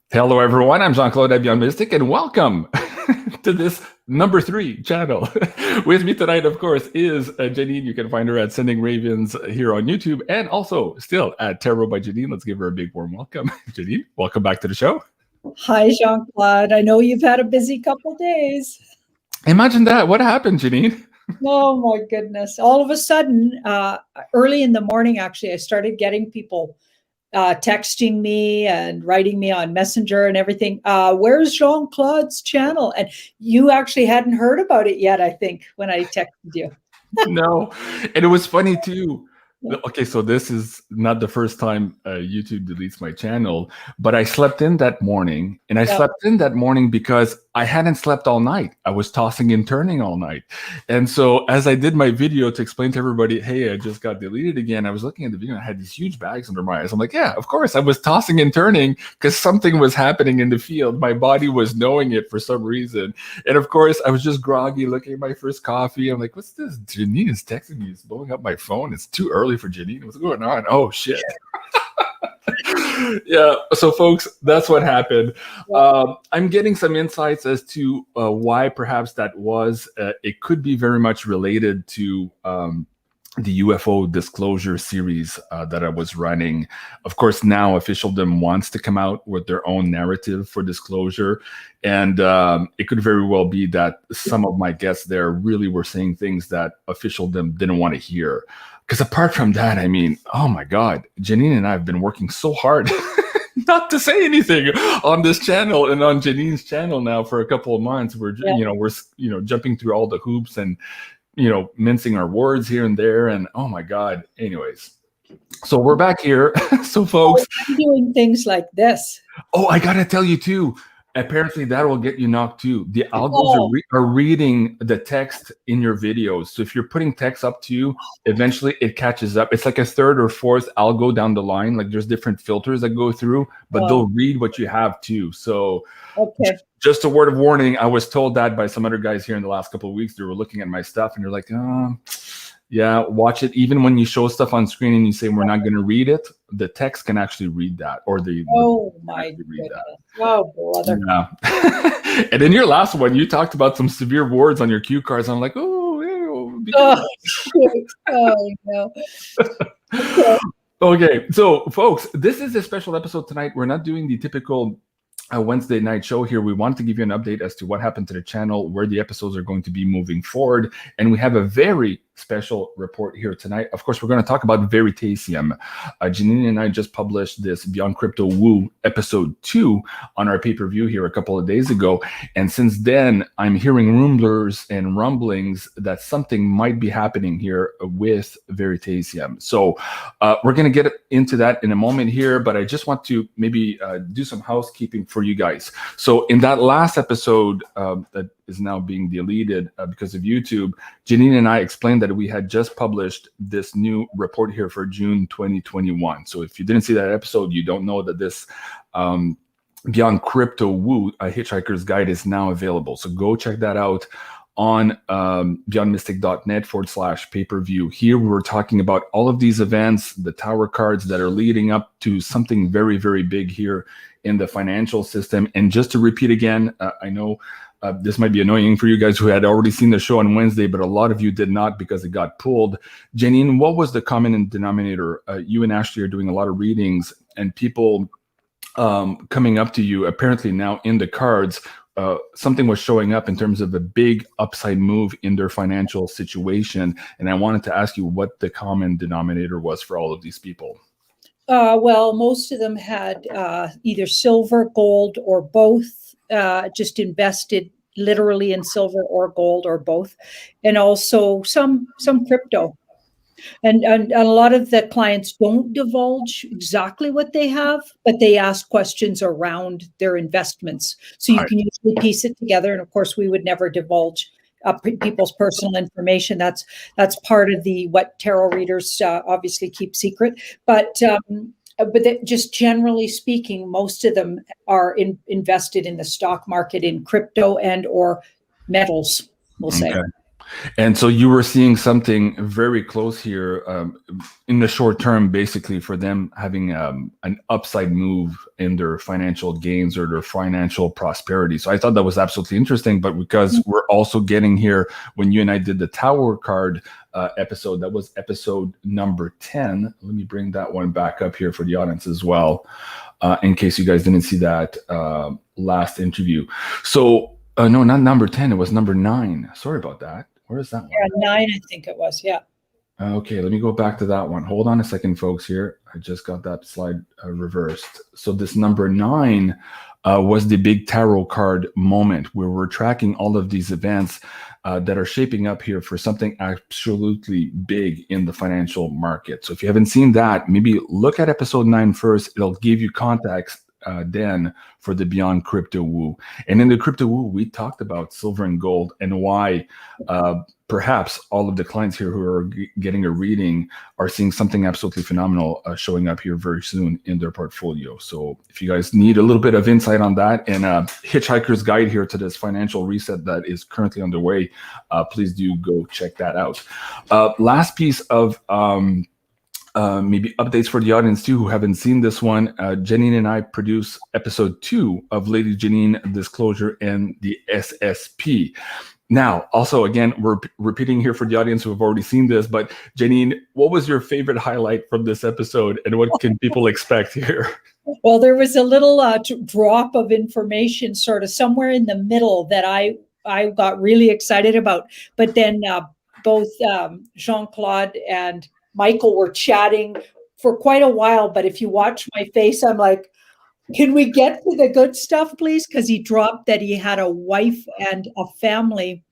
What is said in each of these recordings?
Hello, everyone. I'm Jean-Claude BeyondMystic, and welcome to this number 3 channel. With me tonight, of course, is Janine. You can find her at Sending Ravens here on YouTube, and also still at Tarot by Janine. Let's give her a big warm welcome. Janine, welcome back to the show. Hi, Jean-Claude. I know you've had a busy couple days. Imagine that. What happened, Janine? Oh, my goodness. All of a sudden, early in the morning, actually, I started getting people texting me and writing me on Messenger and everything. Where's Jean-Claude's channel? And you actually hadn't heard about it yet, I think, when I texted you. No. And it was funny, too. Okay, so this is not the first time YouTube deletes my channel, but I slept in that morning, and I slept in that morning because I hadn't slept all night. I was tossing and turning all night. And so as I did my video to explain to everybody, hey, I just got deleted again, I was looking at the video and I had these huge bags under my eyes. I'm like, yeah, of course, I was tossing and turning because something was happening in the field. My body was knowing it for some reason. And of course, I was just groggy looking at my first coffee. I'm like, what's this? Janine is texting me. It's blowing up my phone. It's too early for Janine. What's going on? Oh, shit. Yeah, so folks, that's what happened. I'm getting some insights as to why perhaps that was. It could be very much related to the UFO disclosure series that I was running. Of course, now Officialdom wants to come out with their own narrative for disclosure. And it could very well be that some of my guests there really were saying things that Officialdom didn't want to hear. Because apart from that, I mean, oh my God, Janine and I have been working so hard not to say anything on this channel and on Janine's channel now for a couple of months. We're jumping through all the hoops and mincing our words here and there, and oh my God. Anyways, so we're back here. So folks, I'm doing things like this. Oh, I gotta tell you too. Apparently, that will get you knocked too. The algos are reading the text in your videos. So if you're putting text up to you, eventually it catches up. It's like a third or fourth algo down the line. Like there's different filters that go through, but they'll read what you have too. So just a word of warning. I was told that by some other guys here in the last couple of weeks. They were looking at my stuff and they're like, yeah, watch it. Even when you show stuff on screen and you say we're not going to read it, the text can actually read that, or my goodness. Oh, brother. Yeah. And in your last one, you talked about some severe words on your cue cards. I'm like, oh, no. Okay, so folks, this is a special episode tonight. We're not doing the typical Wednesday night show here. We want to give you an update as to what happened to the channel, where the episodes are going to be moving forward. And we have a very special report here tonight. Of course, we're going to talk about Veritasium. Janine and I just published this Beyond Crypto Woo episode 2 on our pay-per-view here a couple of days ago. And since then, I'm hearing rumors and rumblings that something might be happening here with Veritasium. So we're going to get into that in a moment here, but I just want to maybe do some housekeeping for you guys. So in that last episode that is now being deleted because of YouTube, Janine and I explained that we had just published this new report here for June 2021. So if you didn't see that episode, you don't know that this Beyond Crypto Woo, a Hitchhiker's Guide, is now available. So go check that out on beyondmystic.net/pay-per-view. Here we're talking about all of these events, the tower cards that are leading up to something very, very big here in the financial system. And just to repeat again, I know this might be annoying for you guys who had already seen the show on Wednesday, but a lot of you did not because it got pulled. Janine, what was the common denominator? You and Ashley are doing a lot of readings, and people coming up to you, apparently now in the cards, something was showing up in terms of a big upside move in their financial situation. And I wanted to ask you what the common denominator was for all of these people. Well, most of them had either silver, gold, or both, just invested literally in silver or gold or both, and also some crypto. And a lot of the clients don't divulge exactly what they have, but they ask questions around their investments. So you can usually piece it together. And of course, we would never divulge people's personal information. That's part of what tarot readers obviously keep secret. But just generally speaking, most of them are invested in the stock market, in crypto and or metals, we'll say. And so you were seeing something very close here in the short term, basically for them having an upside move in their financial gains or their financial prosperity. So I thought that was absolutely interesting. But because we're also getting here, when you and I did the Tower card episode, that was episode number 10. Let me bring that one back up here for the audience as well, in case you guys didn't see that last interview. So no, not number 10. It was number 9. Sorry about that. Where is that one? Yeah, 9, I think it was. Yeah. Okay, let me go back to that one. Hold on a second, folks, here. I just got that slide reversed. So this number 9 was the big tarot card moment where we're tracking all of these events that are shaping up here for something absolutely big in the financial market. So if you haven't seen that, maybe look at episode 9 first. It'll give you context then for the Beyond Crypto Woo. And in the Crypto Woo, we talked about silver and gold and why perhaps all of the clients here who are getting a reading are seeing something absolutely phenomenal showing up here very soon in their portfolio. So if you guys need a little bit of insight on that and a hitchhiker's guide here to this financial reset that is currently underway, please do go check that out. Last piece of maybe updates for the audience too who haven't seen this one. Janine and I produce episode 2 of Lady Janine Disclosure and the SSP. Now, also, again, we're repeating here for the audience who have already seen this, but Janine, what was your favorite highlight from this episode and what can people expect here? Well, there was a little drop of information sort of somewhere in the middle that I got really excited about. But then both Jean-Claude and Michael were chatting for quite a while. But if you watch my face, I'm like, can we get to the good stuff, please? Because he dropped that he had a wife and a family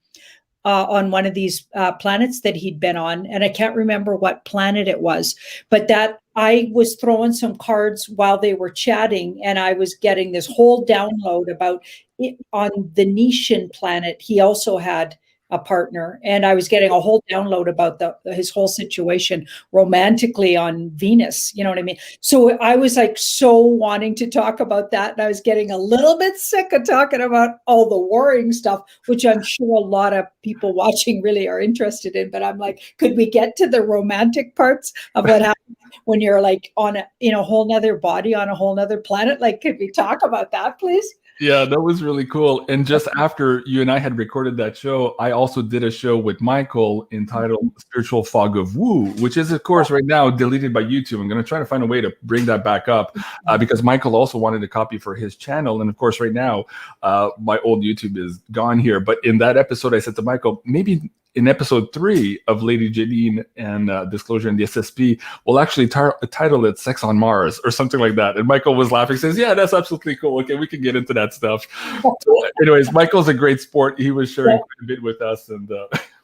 on one of these planets that he'd been on. And I can't remember what planet it was, but that I was throwing some cards while they were chatting and I was getting this whole download about it. On the Nishan planet, he also had a partner, and I was getting a whole download about his whole situation romantically on Venus. You know what I mean? So I was like so wanting to talk about that, and I was getting a little bit sick of talking about all the worrying stuff, which I'm sure a lot of people watching really are interested in. But I'm like, could we get to the romantic parts of what happens when you're like on a whole nother body on a whole nother planet? Like, could we talk about that, please? Yeah, that was really cool. And just after you and I had recorded that show, I also did a show with Michael entitled Spiritual Fog of Woo, which is, of course, right now deleted by YouTube. I'm going to try to find a way to bring that back up because Michael also wanted a copy for his channel. And of course, right now, my old YouTube is gone here. But in that episode, I said to Michael, maybe in episode 3 of Lady Janine and Disclosure and the SSP, we'll actually title it Sex on Mars or something like that. And Michael was laughing, says, yeah, that's absolutely cool. Okay, we can get into that stuff. So anyways, Michael's a great sport. He was sharing quite a bit with us and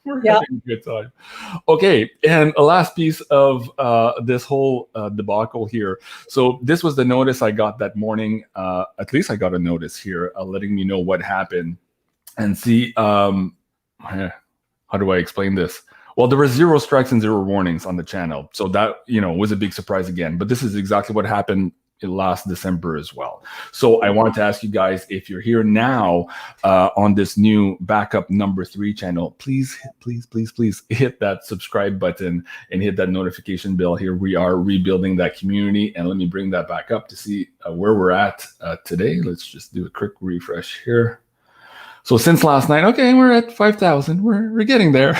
we're having a good time. Okay, and a last piece of this whole debacle here. So this was the notice I got that morning. At least I got a notice here letting me know what happened. And see, how do I explain this? Well, there were 0 strikes and 0 warnings on the channel. So that, was a big surprise again. But this is exactly what happened last December as well. So I wanted to ask you guys, if you're here now on this new backup number 3 channel, please hit that subscribe button and hit that notification bell here. We are rebuilding that community. And let me bring that back up to see where we're at today. Let's just do a quick refresh here. So since last night, okay, we're at 5,000. We're getting there.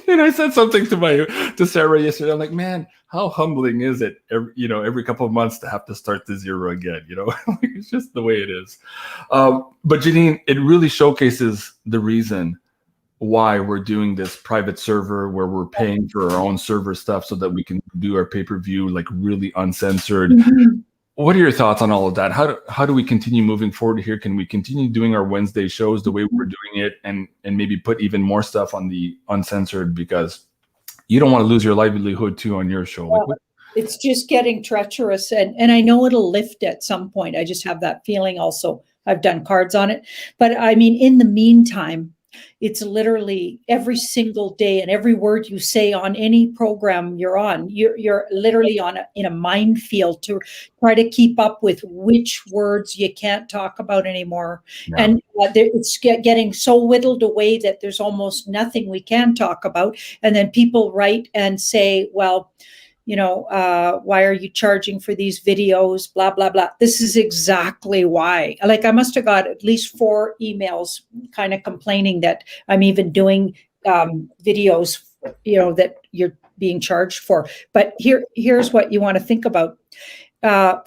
And I said something to Sarah yesterday. I'm like, man, how humbling is it? Every couple of months to have to start to 0 again. It's just the way it is. But Janine, it really showcases the reason why we're doing this private server where we're paying for our own server stuff so that we can do our pay-per-view like really uncensored. Mm-hmm. What are your thoughts on all of that? How do we continue moving forward here? Can we continue doing our Wednesday shows the way we're doing it and maybe put even more stuff on the uncensored, because you don't want to lose your livelihood too on your show? Well, it's just getting treacherous and I know it'll lift at some point. I just have that feeling also. I've done cards on it. But I mean, in the meantime, It's literally every single day, and every word you say on any program you're on, you're literally in a minefield to try to keep up with which words you can't talk about anymore. Yeah. And it's getting so whittled away that there's almost nothing we can talk about. And then people write and say, well, why are you charging for these videos? Blah, blah, blah. This is exactly why. Like, I must have got at least 4 emails kind of complaining that I'm even doing videos, that you're being charged for. But here's what you want to think about.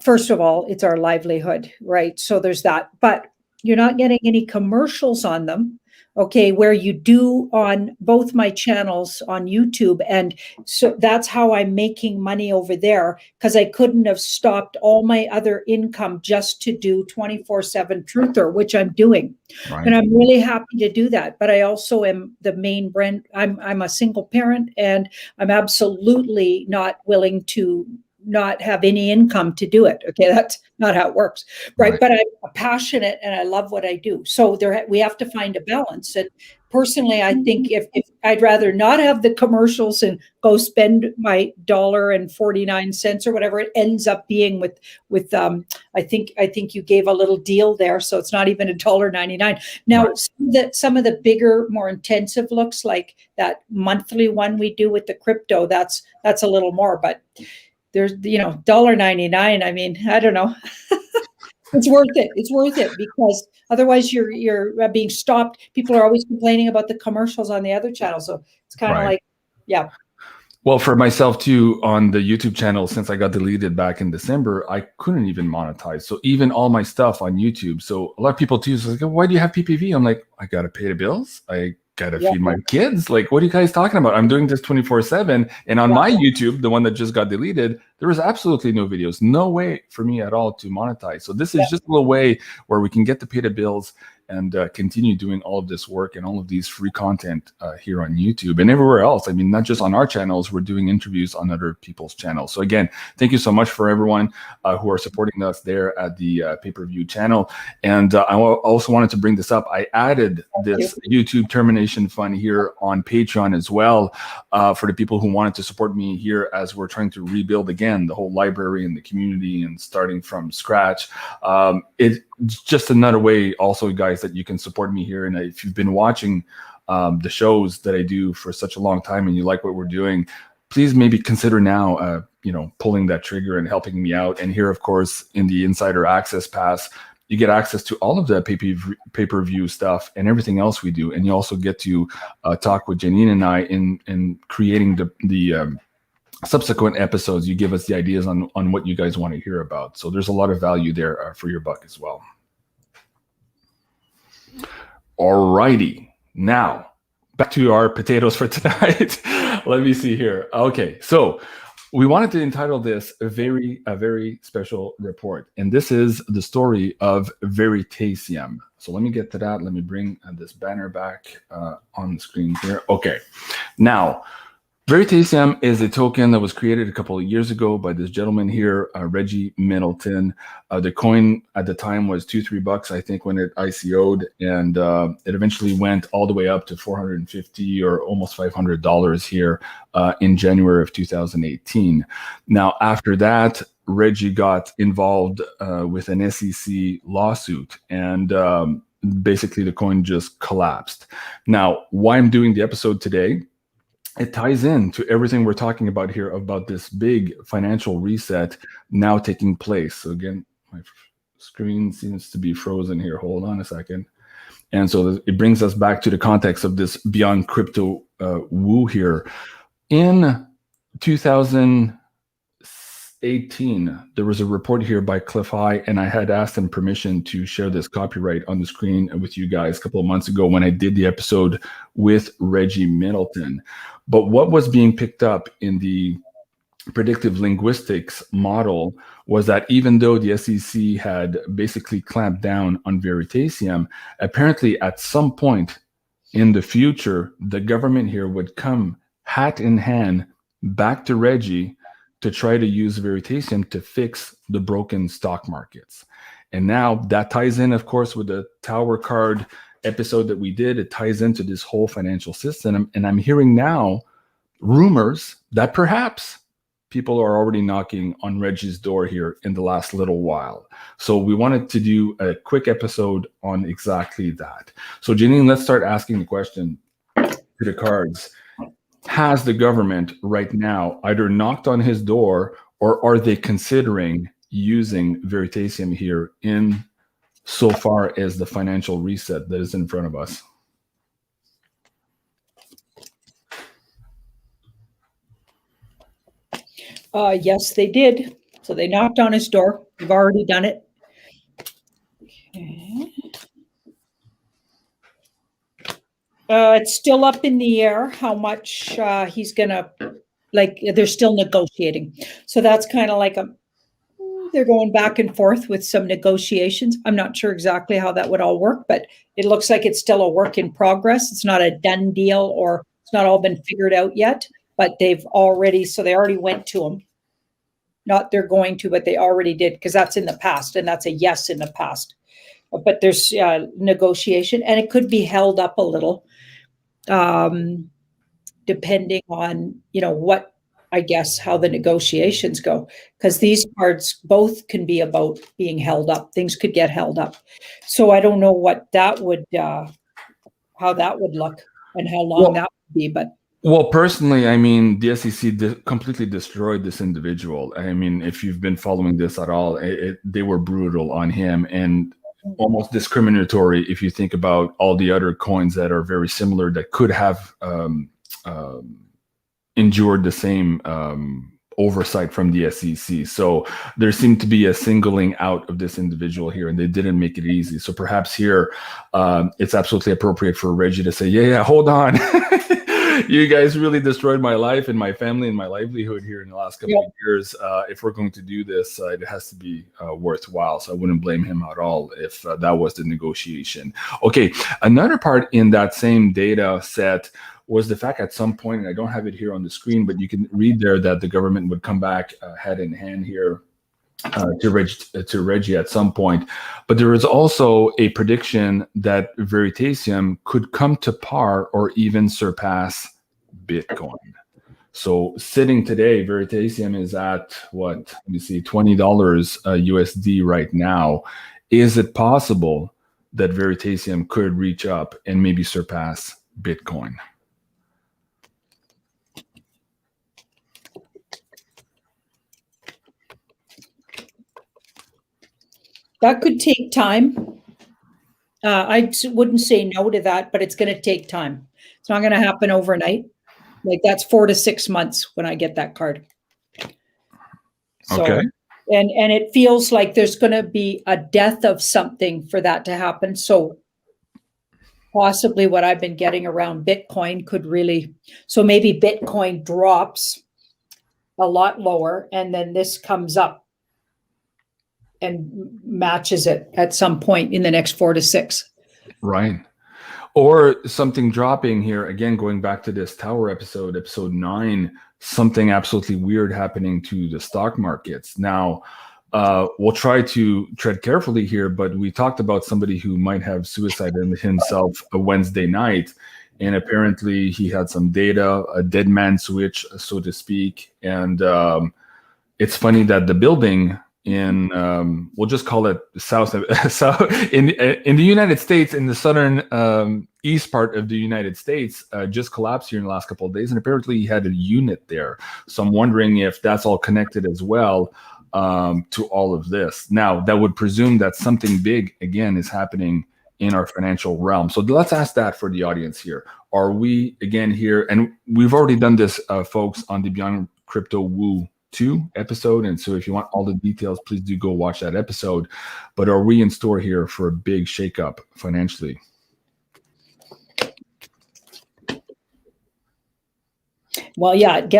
First of all, it's our livelihood, right? So there's that. But you're not getting any commercials on them. Okay, where you do on both my channels on YouTube. And so that's how I'm making money over there, because I couldn't have stopped all my other income just to do 24/7 Truther, which I'm doing. Right. And I'm really happy to do that. But I also am the main brand. I'm a single parent, and I'm absolutely not willing to not have any income to do it. Okay, that's not how it works, right? But I'm passionate and I love what I do. So we have to find a balance. And personally, I think if I'd rather not have the commercials and go spend my $1.49 or whatever it ends up being with I think you gave a little deal there, so it's not even $1.99. Now, some of the bigger, more intensive looks, like that monthly one we do with the crypto, that's a little more, but there's, $1.99. I mean, I don't know. It's worth it. It's worth it, because otherwise you're being stopped. People are always complaining about the commercials on the other channel. So it's kind of like, yeah. Well, for myself too, on the YouTube channel, since I got deleted back in December, I couldn't even monetize. So even all my stuff on YouTube. So a lot of people too is like, why do you have PPV? I'm like, I got to pay the bills. I got to feed my kids. Like, what are you guys talking about? I'm doing this 24/7. And on my YouTube, the one that just got deleted, there was absolutely no videos, no way for me at all to monetize. So this is just a little way where we can get to pay the bills and continue doing all of this work and all of these free content here on YouTube and everywhere else. I mean, not just on our channels, we're doing interviews on other people's channels. So again, thank you so much for everyone who are supporting us there at the pay-per-view channel. And I also wanted to bring this up. I added this YouTube termination fund here on Patreon as well for the people who wanted to support me here as we're trying to rebuild again the whole library and the community and starting from scratch. It's just another way also, guys, that you can support me here. And if you've been watching the shows that I do for such a long time and you like what we're doing, please maybe consider now, pulling that trigger and helping me out. And here, of course, in the Insider Access Pass, you get access to all of the pay-per-view stuff and everything else we do. And you also get to talk with Janine and I in creating the subsequent episodes. You give us the ideas on what you guys want to hear about. So there's a lot of value there for your buck as well. Alrighty, now back to our potatoes for tonight. Let me see here. Okay, so we wanted to entitle this a very special report, and this is the story of Veritasium. So let me get to that. Let me bring this banner back on the screen here. Okay, now Veritasium is a token that was created a couple of years ago by this gentleman here, Reggie Middleton. The coin at the time was $2-3, I think, when it ICO'd, and it eventually went all the way up to $450 or almost $500 here in January of 2018. Now, after that, Reggie got involved with an SEC lawsuit, and basically the coin just collapsed. Now, why I'm doing the episode today, it ties in to everything we're talking about here about this big financial reset now taking place. So again, my screen seems to be frozen here. Hold on a second. And so it brings us back to the context of this Beyond Crypto woo here. In 2018, there was a report here by Cliff High, and I had asked him permission to share this copyright on the screen with you guys a couple of months ago when I did the episode with Reggie Middleton. But what was being picked up in the predictive linguistics model was that even though the SEC had basically clamped down on Veritasium, apparently at some point in the future, the government here would come hat in hand back to Reggie to try to use Veritasium to fix the broken stock markets. And now that ties in, of course, with the Tower card episode that we did. It ties into this whole financial system. And I'm hearing now rumors that perhaps people are already knocking on Reggie's door here in the last little while. So we wanted to do a quick episode on exactly that. So Janine, let's start asking the question to the cards. Has the government right now either knocked on his door, or are they considering using Veritasium here in so far as the financial reset that is in front of us? Yes, they did. So they knocked on his door. We've already done it. Okay. It's still up in the air how much he's going to, like, they're still negotiating. So that's kind of like they're going back and forth with some negotiations. I'm not sure exactly how that would all work, but it looks like it's still a work in progress. It's not a done deal, or it's not all been figured out yet, but they've already, so they already went to him. Not they're going to, but they already did, because that's in the past, and that's a yes in the past. But there's negotiation, and it could be held up a little, depending on, what, I guess, how the negotiations go, because these cards both can be about being held up. Things could get held up. So I don't know what that would, how that would look and how long that would be, but. Well, personally, I mean, the SEC completely destroyed this individual. I mean, if you've been following this at all, they were brutal on him and almost discriminatory if you think about all the other coins that are very similar that could have endured the same oversight from the SEC. So there seemed to be a singling out of this individual here, and they didn't make it easy. So perhaps here it's absolutely appropriate for Reggie to say, yeah, hold on. You guys really destroyed my life and my family and my livelihood here in the last couple of years. If we're going to do this, it has to be worthwhile. So I wouldn't blame him at all if that was the negotiation. Okay, another part in that same data set was the fact at some point, and I don't have it here on the screen, but you can read there that the government would come back hand in hand here to Reggie at some point. But there is also a prediction that Veritasium could come to par or even surpass Bitcoin. So sitting today, Veritasium is at what? Let me see, $20 USD right now. Is it possible that Veritasium could reach up and maybe surpass Bitcoin? That could take time. I wouldn't say no to that, but it's going to take time. It's not going to happen overnight. Like, that's 4 to 6 months when I get that card. So, okay. And it feels like there's going to be a death of something for that to happen. So possibly what I've been getting around Bitcoin could really, so maybe Bitcoin drops a lot lower, and then this comes up and matches it at some point in the next 4 to 6. Right. Or something dropping here, again, going back to this tower episode 9, something absolutely weird happening to the stock markets. Now, we'll try to tread carefully here, but we talked about somebody who might have suicided himself a Wednesday night, and apparently he had some data, a dead man switch, so to speak. And it's funny that the building in we'll just call it south in the United States, in the southern east part of the United States, just collapsed here in the last couple of days, and apparently he had a unit there. So I'm wondering if that's all connected as well to all of this. Now, that would presume that something big again is happening in our financial realm. So let's ask that for the audience here. Are we again here? And we've already done this, folks, on the Beyond Crypto Woo 2 episode, and so if you want all the details, please do go watch that episode. But are we in store here for a big shakeup financially? Well, yeah, it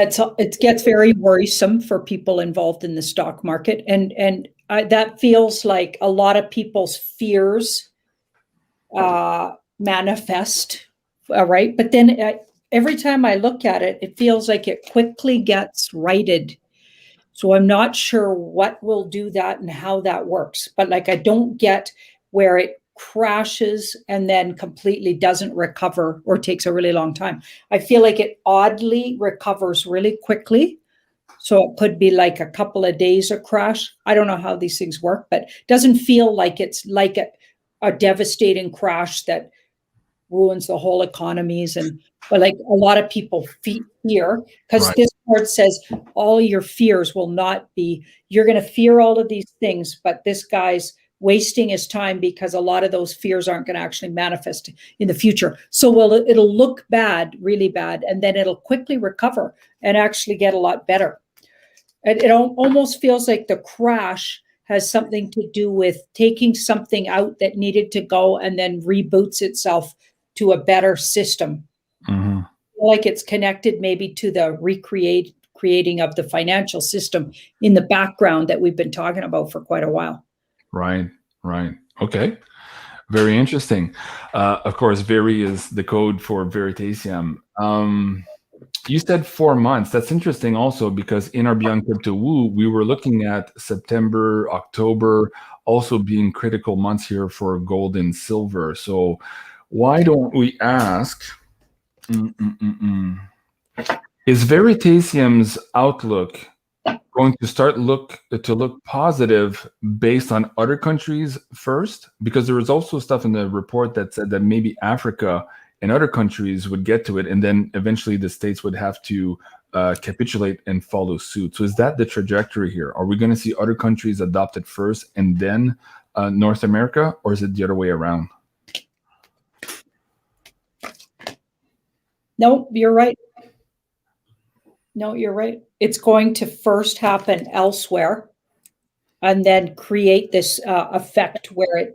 gets very worrisome for people involved in the stock market, and that feels like a lot of people's fears manifest, right? But then every time I look at it, it feels like it quickly gets righted. So I'm not sure what will do that and how that works. But like, I don't get where it crashes and then completely doesn't recover or takes a really long time. I feel like it oddly recovers really quickly. So it could be like a couple of days of crash. I don't know how these things work, but it doesn't feel like it's like a devastating crash that ruins the whole economies. But like a lot of people fear, because this card says all your fears will not be, you're going to fear all of these things, but this guy's wasting his time because a lot of those fears aren't going to actually manifest in the future. So it'll look bad, really bad, and then it'll quickly recover and actually get a lot better. And it almost feels like the crash has something to do with taking something out that needed to go and then reboots itself to a better system. Mm-hmm. Like it's connected maybe to the creating of the financial system in the background that we've been talking about for quite a while. Right. Okay. Very interesting. Of course, Veri is the code for Veritasium. You said 4 months. That's interesting also, because in our Beyond Crypto Woo, we were looking at September, October also being critical months here for gold and silver. So why don't we ask, is Veritasium's outlook going to start to look positive based on other countries first? Because there was also stuff in the report that said that maybe Africa and other countries would get to it, and then eventually the States would have to capitulate and follow suit. So is that the trajectory here? Are we going to see other countries adopt it first and then North America, or is it the other way around? No, you're right. No, you're right. It's going to first happen elsewhere and then create this effect where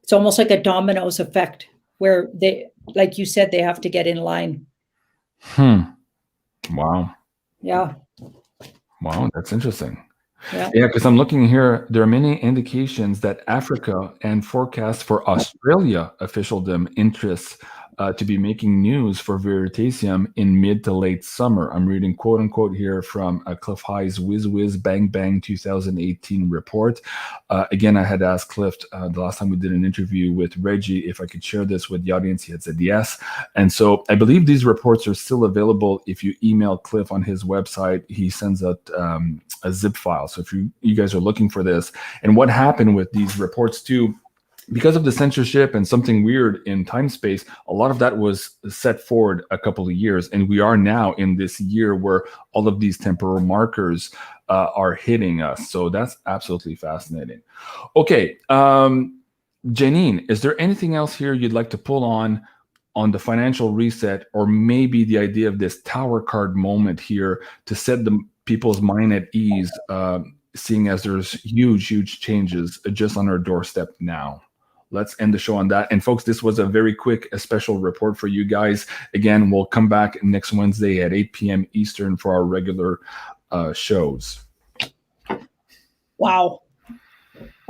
it's almost like a dominoes effect where they, like you said, they have to get in line. Wow. Yeah. Wow, that's interesting. Yeah, because I'm looking here, there are many indications that Africa and forecasts for Australia officialdom interests to be making news for Veritasium in mid to late summer. I'm reading quote unquote here from Cliff High's Whiz Whiz Bang Bang 2018 report. Again, I had asked Cliff the last time we did an interview with Reggie if I could share this with the audience. He had said yes. And so I believe these reports are still available. If you email Cliff on his website, he sends out a zip file. So if you guys are looking for this, and what happened with these reports too, because of the censorship and something weird in time space, a lot of that was set forward a couple of years. And we are now in this year where all of these temporal markers are hitting us. So that's absolutely fascinating. Okay. Janine, is there anything else here you'd like to pull on the financial reset, or maybe the idea of this tower card moment here to set the people's mind at ease, seeing as there's huge changes just on our doorstep now? Let's end the show on that. And folks, this was a very quick, a special report for you guys. Again, we'll come back next Wednesday at 8 p.m. Eastern for our regular shows. Wow.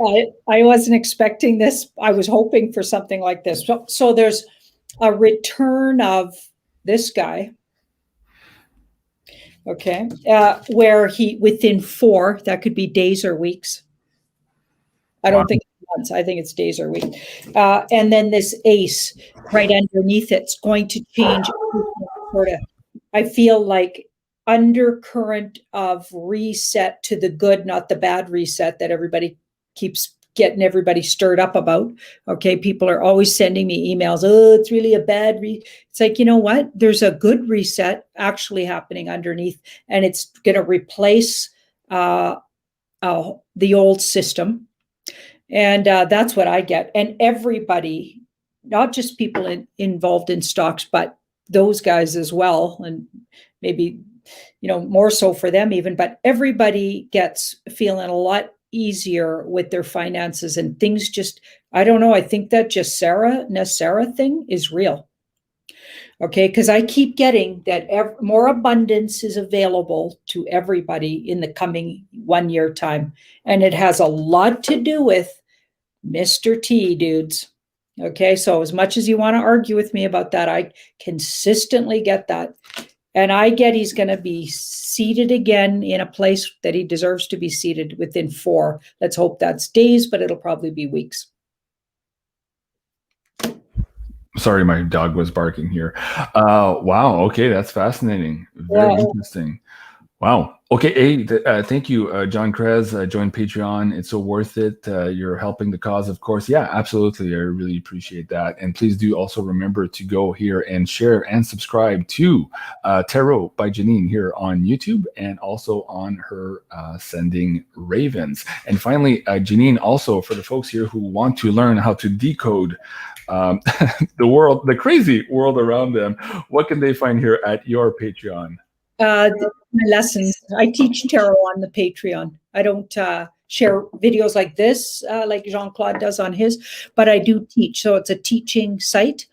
I wasn't expecting this. I was hoping for something like this. So there's a return of this guy. Okay. Where he, within 4, that could be days or weeks. I don't think months. I think it's days or weeks. And then this ace right underneath it's going to change. Sort of, I feel like undercurrent of reset to the good, not the bad reset that everybody keeps getting everybody stirred up about. Okay. People are always sending me emails. Oh, it's really a bad It's like, you know what? There's a good reset actually happening underneath, and it's going to replace the old system. And that's what I get. And everybody, not just people involved in stocks, but those guys as well. And maybe, more so for them even, but everybody gets feeling a lot easier with their finances and things just, I don't know. I think that just Nasara thing is real. Okay. Cause I keep getting that more abundance is available to everybody in the coming 1 year time. And it has a lot to do with Mr. T, dudes. Okay. So as much as you want to argue with me about that, I consistently get that. And I get he's going to be seated again in a place that he deserves to be seated within 4. Let's hope that's days, but it'll probably be weeks. Sorry, my dog was barking here. Wow. Okay, that's fascinating. Very interesting. Wow. Okay. Hey, thank you, John Krez. Join Patreon. It's so worth it. You're helping the cause, of course. Yeah, absolutely. I really appreciate that. And please do also remember to go here and share and subscribe to Tarot by Janine here on YouTube and also on her Sending Ravens. And finally, Janine, also for the folks here who want to learn how to decode the world, the crazy world around them, what can they find here at your Patreon? My lessons. I teach tarot on the Patreon. I don't share videos like this, like Jean-Claude does on his, but I do teach. So it's a teaching site,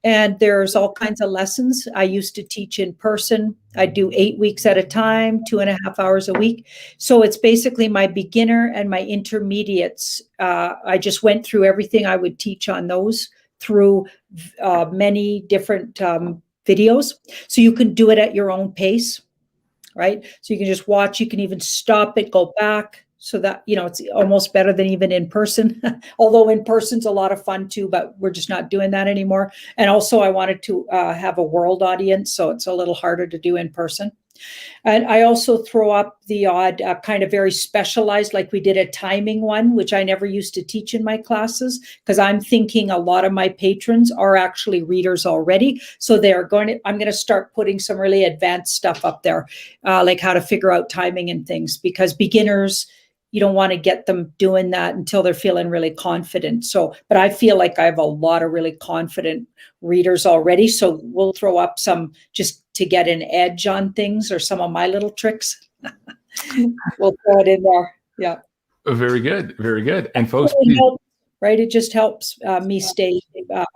and there's all kinds of lessons. I used to teach in person. I do 8 weeks at a time, 2.5 hours a week. So it's basically my beginner and my intermediates. I just went through everything I would teach on those through many different videos. So you can do it at your own pace, right? So you can just watch, you can even stop it, go back, so that, you know, it's almost better than even in person. Although in person's a lot of fun too, but we're just not doing that anymore. And also I wanted to have a world audience, so it's a little harder to do in person. And I also throw up the odd kind of very specialized, like we did a timing one, which I never used to teach in my classes, because I'm thinking a lot of my patrons are actually readers already. So I'm going to start putting some really advanced stuff up there, like how to figure out timing and things, because beginners, you don't want to get them doing that until they're feeling really confident. So, but I feel like I have a lot of really confident readers already. So we'll throw up some just to get an edge on things, or some of my little tricks. We'll throw it in there. Yeah. Very good. Very good. And folks, right? It just helps me stay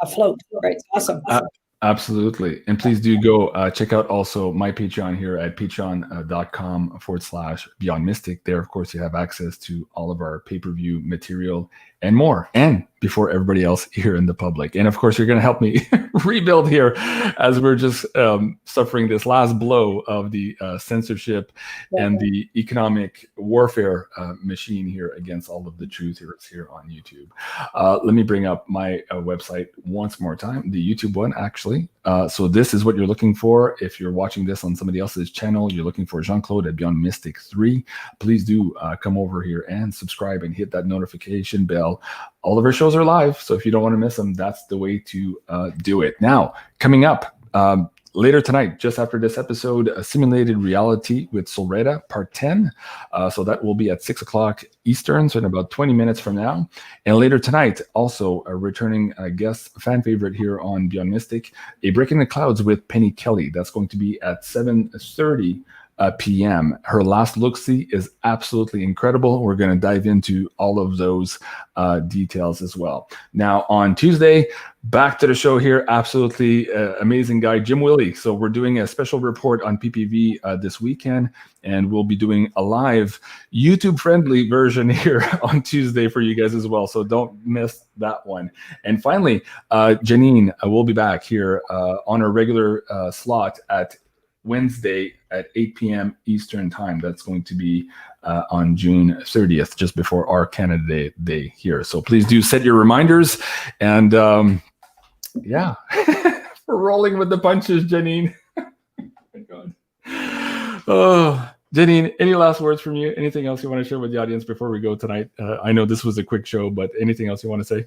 afloat. Right. It's awesome. Absolutely. And please do go check out also my Patreon here at patreon.com/BeyondMystic. There, of course, you have access to all of our pay-per-view material and more, and before everybody else here in the public. And of course, you're going to help me rebuild here as we're just suffering this last blow of the censorship and the economic warfare machine here against all of the truth here on YouTube. Let me bring up my website once more time, the YouTube one, actually. So this is what you're looking for. If you're watching this on somebody else's channel, you're looking for Jean-Claude at BeyondMystic 3. Please do come over here and subscribe and hit that notification bell. All of our shows are live, so if you don't want to miss them, that's the way to do it. Now, coming up later tonight, just after this episode, a Simulated Reality with Solreda, part 10. So that will be at 6 o'clock Eastern, so in about 20 minutes from now. And later tonight, also a returning guest, fan favorite here on Beyond Mystic, a Breaking the Clouds with Penny Kelly. That's going to be at 7:30 p.m. Her last look-see is absolutely incredible. We're going to dive into all of those details as well. Now, on Tuesday, back to the show here, absolutely amazing guy, Jim Willie. So we're doing a special report on PPV this weekend, and we'll be doing a live YouTube-friendly version here on Tuesday for you guys as well. So don't miss that one. And finally, Janine will be back here on our regular slot at Wednesday at 8 p.m. Eastern time. That's going to be on June 30th, just before our Canada Day here. So please do set your reminders. And yeah, we're rolling with the punches, Janine. Oh my God. Oh, Janine, any last words from you? Anything else you want to share with the audience before we go tonight? I know this was a quick show, but anything else you want to say?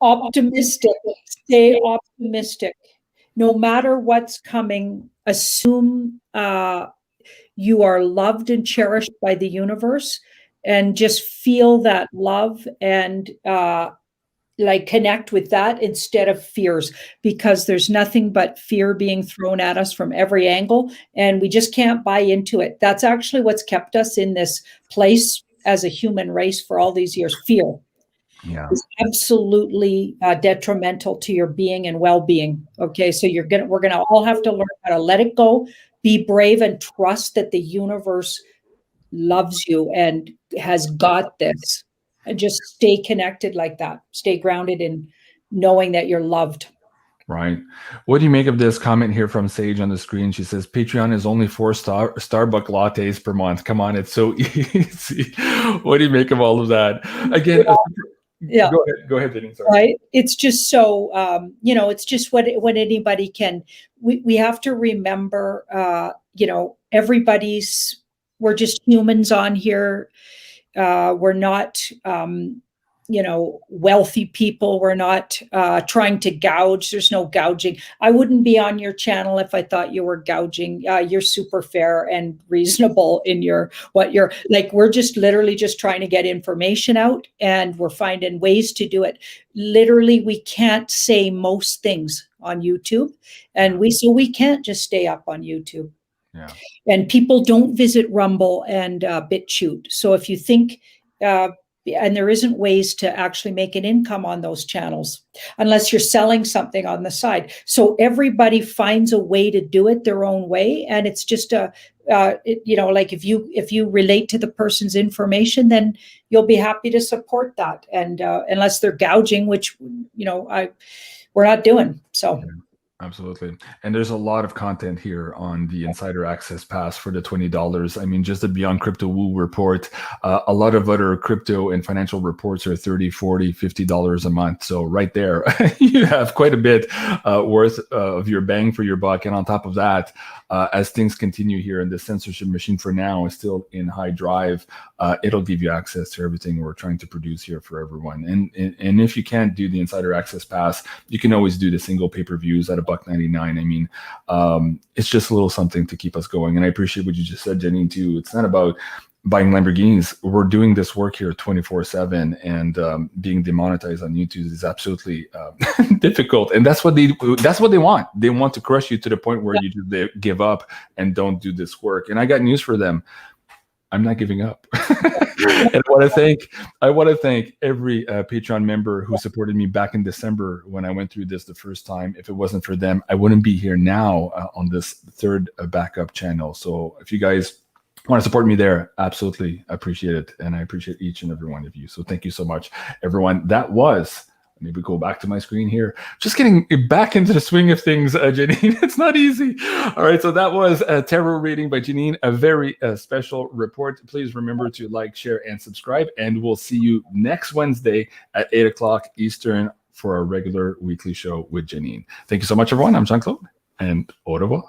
Optimistic. Stay optimistic. No matter what's coming, assume you are loved and cherished by the universe, and just feel that love and like connect with that instead of fears, because there's nothing but fear being thrown at us from every angle, and we just can't buy into it. That's actually what's kept us in this place as a human race for all these years. Fear. Yeah, is absolutely detrimental to your being and well-being. Okay, so we're gonna all have to learn how to let it go, be brave, and trust that the universe loves you and has got this. And just stay connected like that. Stay grounded in knowing that you're loved. right. What do you make of this comment here from Sage on the screen? She says, Patreon is only 4 Starbucks lattes per month. Come on, it's so easy. What do you make of all of that? Again, Yeah. Go ahead, Janine. Sorry. Right. It's just so, it's just when anybody can, we have to remember, we're just humans on here. We're not, wealthy people. We're not trying to gouge. There's no gouging. I wouldn't be on your channel if I thought you were gouging. You're super fair and reasonable in we're just literally just trying to get information out, and we're finding ways to do it. Literally, we can't say most things on YouTube, and we can't just stay up on YouTube. Yeah. And people don't visit Rumble and BitChute. So if you think, and there isn't ways to actually make an income on those channels unless you're selling something on the side. So everybody finds a way to do it their own way. And it's just like if you relate to the person's information, then you'll be happy to support that. And unless they're gouging, which, we're not doing. So. Yeah. Absolutely. And there's a lot of content here on the Insider Access Pass for the $20. I mean, just the Beyond Crypto Woo report. A lot of other crypto and financial reports are $30, $40, $50 a month. So right there, you have quite a bit worth of your bang for your buck. And on top of that, as things continue here, and the censorship machine for now is still in high drive, it'll give you access to everything we're trying to produce here for everyone. And if you can't do the Insider Access Pass, you can always do the single pay-per-views at $1.99. I mean, it's just a little something to keep us going. And I appreciate what you just said, Janine, too. It's not about buying Lamborghinis. We're doing this work here 24/7, and being demonetized on YouTube is absolutely difficult. And that's what they want. They want to crush you to the point where you just give up and don't do this work. And I got news for them. I'm not giving up. And I want to thank every Patreon member who supported me back in December when I went through this the first time. If it wasn't for them, I wouldn't be here now on this third backup channel. So if you guys want to support me there, absolutely appreciate it. And I appreciate each and every one of you. So thank you so much, everyone. That was, maybe go back to my screen here. Just getting back into the swing of things, Janine. It's not easy. All right, so that was a tarot reading by Janine, a very special report. Please remember to like, share, and subscribe. And we'll see you next Wednesday at 8 o'clock Eastern for our regular weekly show with Janine. Thank you so much, everyone. I'm Jean-Claude, and au revoir.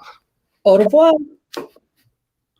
Au revoir.